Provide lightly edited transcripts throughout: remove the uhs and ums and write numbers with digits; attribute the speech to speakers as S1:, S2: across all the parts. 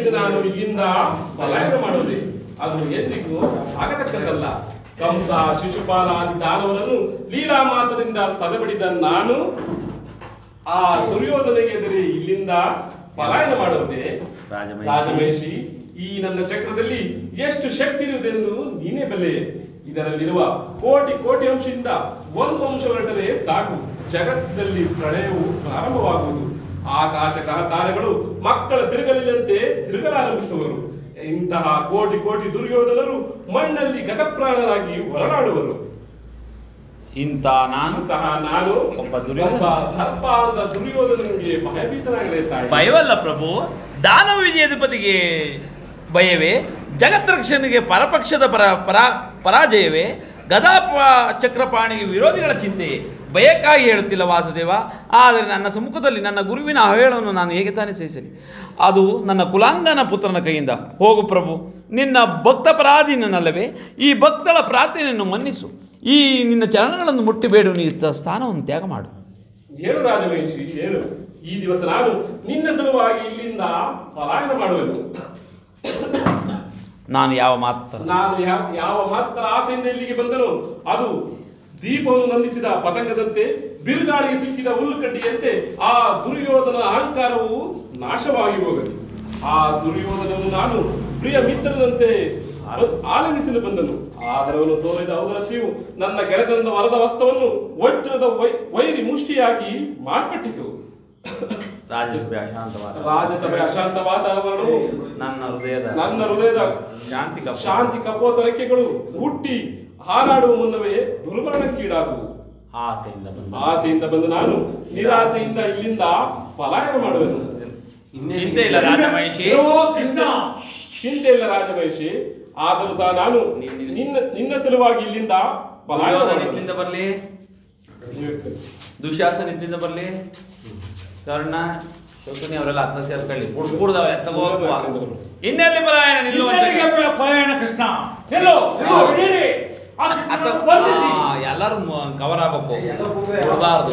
S1: ಎಂದು ನಾನು ಇಲ್ಲಿಂದ ಪಲಾಯನ ಮಾಡುವುದೇ ಅದು ಎಂದಿಗೂ ಆಗತಕ್ಕದ್ದಲ್ಲ. ಕಂಸ ಶಿಶುಪಾಲ ಆದಿ ದಾನವರನ್ನು ಲೀಲಾ ಮಾತ್ರದಿಂದ ಸದಬಡಿದ ನಾನು ಆ ದುರ್ಯೋಧನಿಗೆ ಎದುರಿ ಇಲ್ಲಿಂದ ಪಲಾಯನ ಮಾಡುವುದೇ? ರಾಜಮಹಿಷಿ, ಈ ನನ್ನ ಚಕ್ರದಲ್ಲಿ ಎಷ್ಟು ಶಕ್ತಿ ಇರುವುದೆಂದು ನೀನೇ ಬಲ್ಲೆ. ಇದರಲ್ಲಿರುವ ಕೋಟಿ ಕೋಟಿ ಅಂಶದಿಂದ ಒಂದು ಅಂಶ ಹೊರಟರೆ ಸಾಕು, ಜಗತ್ತಿನಲ್ಲಿ ಪ್ರಳಯವು ಪ್ರಾರಂಭವಾಗುವುದು. ಆಕಾಶ ತಾರೆಗಳು ಮಕ್ಕಳ ತಿರುಗಲಿನಂತೆ ತಿರುಗಲಾರಂಭಿಸುವರು. ಇಂತಹ ಕೋಟಿ ಕೋಟಿ ದುರ್ಯೋಧನರು ಮಣ್ಣಲ್ಲಿ ಗತಪ್ರಾಣರಾಗಿ ಹೊರನಾಡುವರು. ನಾನು ಒಬ್ಬ ದುರ್ಯೋಧನನಿಗೆ ಭಯಭೀತನಾಗಲೇ ತಾಯಿ.
S2: ಭಯವಲ್ಲ ಪ್ರಭು, ದಾನವ ವಿಜಯಾಧಿಪತಿಗೆ ಭಯವೇ, ಜಗತ್ರಕ್ಷನಿಗೆ ಪರಪಕ್ಷದ ಪರಾಜಯವೇ, ಗದಾ ಚಕ್ರಪಾಣಿಗೆ ವಿರೋಧಿಗಳ ಚಿಂತೆಯೇ? ಭಯಕ್ಕಾಗಿ ಹೇಳುತ್ತಿಲ್ಲ ವಾಸುದೇವ. ಆದರೆ ನನ್ನ ಸಮ್ಮುಖದಲ್ಲಿ ನನ್ನ ಗುರುವಿನ ಅವೇಳವನ್ನು ನಾನು ಹೇಗೆ ತಾನೇ ಸಹಿಸಲಿ? ಅದು ನನ್ನ ಕುಲಾಂಗನ ಪುತ್ರನ ಕೈಯಿಂದ. ಹೋಗು ಪ್ರಭು, ನಿನ್ನ ಭಕ್ತ ಪರಾಧೀನನಲ್ಲವೇ? ಈ ಭಕ್ತಳ ಪ್ರಾರ್ಥನೆಯನ್ನು ಮನ್ನಿಸು. ಈ ನಿನ್ನ ಚರಣಗಳನ್ನು ಮುಟ್ಟಿ ಬೇಡು, ನೀ ಸ್ಥಾನವನ್ನು ತ್ಯಾಗ ಮಾಡು.
S1: ಹೇಳು ರಾಜಮಹಿಷಿ, ಹೇಳು. ಈ ದಿವಸ ನಾನು ನಿನ್ನ ಸಲುವಾಗಿ ಇಲ್ಲಿಂದ ಪಲಾಯನ ಮಾಡುವೆನು.
S2: ನಾನು ಯಾವ ಮಾತ್ರ ಆಸೆಯಿಂದ ಇಲ್ಲಿಗೆ ಬಂದನು, ಅದು ದೀಪವನ್ನು ನಂದಿಸಿದ ಪತಂಗದಂತೆ, ಬಿರುಗಾಳಿಗೆ ಸಿಕ್ಕಿದ ಹುಲ್ಲುಕಡ್ಡಿಯಂತೆ ಆ ದುರ್ಯೋಧನ ಅಹಂಕಾರವು ನಾಶವಾಗಿ ಹೋಗಲಿ. ಆ ದುರ್ಯೋಧನನು ನಾನು ಪ್ರಿಯ ಮಿತ್ರನಂತೆ ಆಲಂಗಿಸಲು ಬಂದನು. ಆದರೆ ಅವನು ತೋರಿದ ಔದಾಸ್ಯವು ನನ್ನ ಗೆಳೆತನದ ವರದ ವಸ್ತವನ್ನು ವಜ್ರದ ವೈರಿ ಮುಷ್ಟಿಯಾಗಿ ಮಾರ್ಪಟ್ಟಿತು. ರಾಜಸಭೆ ಅಶಾಂತ ವಾತಾವರಣವು ನನ್ನ ಹೃದಯದ ಶಾಂತಿ ಕಪೋತ ರೆಕ್ಕೆಗಳು ಹುಟ್ಟಿ ಹಾರಾಡುವ ಮುನ್ನವೇ ದುರ್ಮರಣಕ್ಕೀಡಾದವು. ಆಸೆಯಿಂದ ಬಂದು ನಾನು ನಿರಾಸೆಯಿಂದ ಇಲ್ಲಿಂದ ಪಲಾಯನ ಮಾಡುವೆನು. ಚಿಂತೆ ಇಲ್ಲ
S1: ರಾಜಮಹಿಷಿ, ಆದರೂ ಸಹ ನಾನು ನಿನ್ನ ಸಲುವಾಗಿ ಇಲ್ಲಿಂದ
S2: ನಿಂದ ಬರಲಿ, ದುಶ್ಯಾಸನ ನಿಂದ ಬರಲಿ, ಕರ್ಣ ಶೋಕನಿ ಅವರೆಲ್ಲ ಹತ್ತು ಸೇರ್ಕೊಳ್ಳಿ, ಕುಡ್ದವ ಇನ್ನೆಲ್ಲಿ
S3: ಪಲಾಯನ ಕೃಷ್ಣ
S2: ಎಲ್ಲರೂ ಕವರ್ ಆಗ್ಬೇಕು, ಕೊಡಬಾರ್ದು.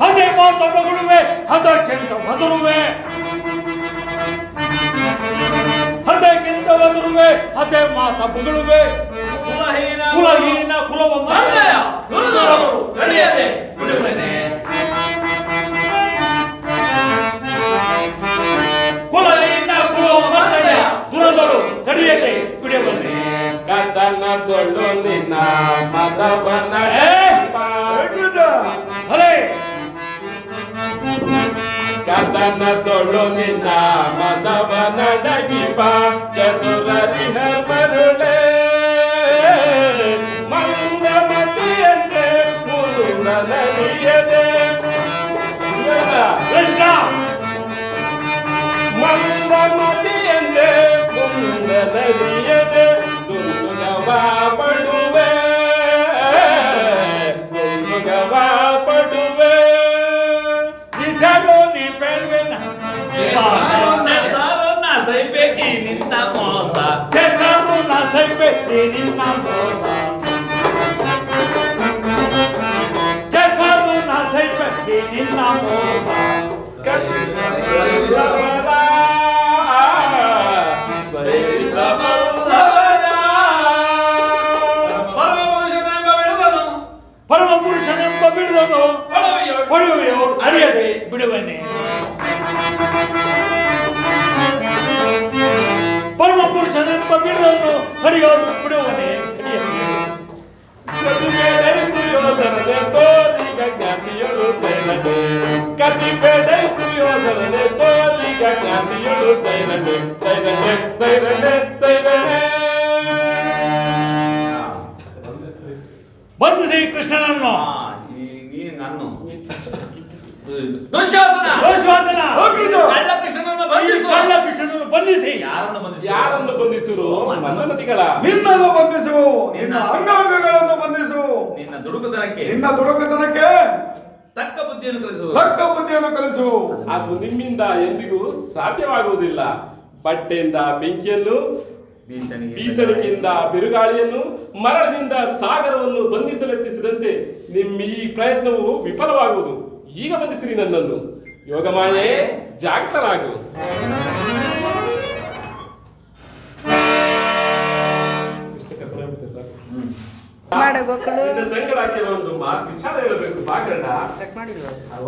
S3: ಅದೇ ಮಾತ ಮಗಳುವೆ, ಅದಕ್ಕಿಂತ ಮಧುರುವೆ, ಅದಕ್ಕಿಂತ ಮಧುರುವೆ, ಅದೇ ಮಾತ ಮಗಳುವೆ. ಕುಲಹೀನ ಕುಲವ ಕುಲಹೀನ ಕುಲವ ಮರ್ದಯ ದುರದಳು ಕಡಿಯದೆ ಬಿಡುವನೆ.
S1: ಕದನದೊಳು ನಿನ್ನ ಮದವನ ಕದನದೊಳು ನಿನ್ನ ಮದವನ ಡಗಿಪ ಚತುರರಿಹ ಮರುಳೆ ಮಂಗಮತಿಯಂತೆ ಮುರುಳ ನಡಿಯದೆ
S3: ಕೃಷ್ಣ
S1: ಮಂಗಮತಿಯಂತೆ ಮುರುಳ ನಡಿಯದೆ ದುರ್ಗವಾ ಪಡುವೆ
S2: ನಿನ್ನ ಮೋಸ
S3: ನಿನ್ನ ಮೋಸ ನಿನ್ನ ಮೋಸ ಪರಮ ಪುರುಷನೆಂಬ ಬಿಡುವನು ಪಡೆಯುವೆಯೋ ಅರಿಯದೆ ಬಿಡುವನೆ. ಪರಮ ಪುರುಷನೆಂಬ ಬಿಡುವನು ಹರಿಯೋದು ಬಿಡುವನೆ. ಬಂಧಿಸಿ ಕೃಷ್ಣನನ್ನು.
S2: ನಾನು
S3: ಕೃಷ್ಣನನ್ನು ಬಂಧಿಸಿ.
S1: ಯಾರನ್ನು ಬಂಧಿಸುರು?
S4: ನಿನ್ನನ್ನು ಬಂಧಿಸು, ನಿನ್ನ ಅಂಗಾಂಗಗಳನ್ನು ಬಂಧಿಸು.
S2: ನಿನ್ನ ದುಡುಕುತನಕ್ಕೆ ತಕ್ಕ ಬುದ್ಧಿಯನ್ನು ಕಲಿಸು.
S1: ಅದು ನಿಮ್ಮಿಂದ ಎಂದಿಗೂ ಸಾಧ್ಯವಾಗುವುದಿಲ್ಲ. ಬಟ್ಟೆಯಿಂದ ಬೆಂಕಿಯನ್ನು, ಬೀಸಣಿಕೆಯಿಂದ ಬಿರುಗಾಳಿಯನ್ನು, ಮರಳಿನಿಂದ ಸಾಗರವನ್ನು ಬಂಧಿಸಲೆತ್ತಿಸಿದಂತೆ ನಿಮ್ಮ ಈ ಪ್ರಯತ್ನವು ವಿಫಲವಾಗುವುದು. ಈಗ ಬಂಧಿಸಿರಿ ನನ್ನನ್ನು. ಯೋಗಮಾಯೆ, ಜಾಗೃತರಾಗು. ಸಂಗಡ ಕೆಲವೊಂದು ವಿಚಾರ ಹೇಳಬೇಕು. ಬಾಗಣ್ಣ
S4: ಚೆಕ್ ಮಾಡಿಲ್ವಾ?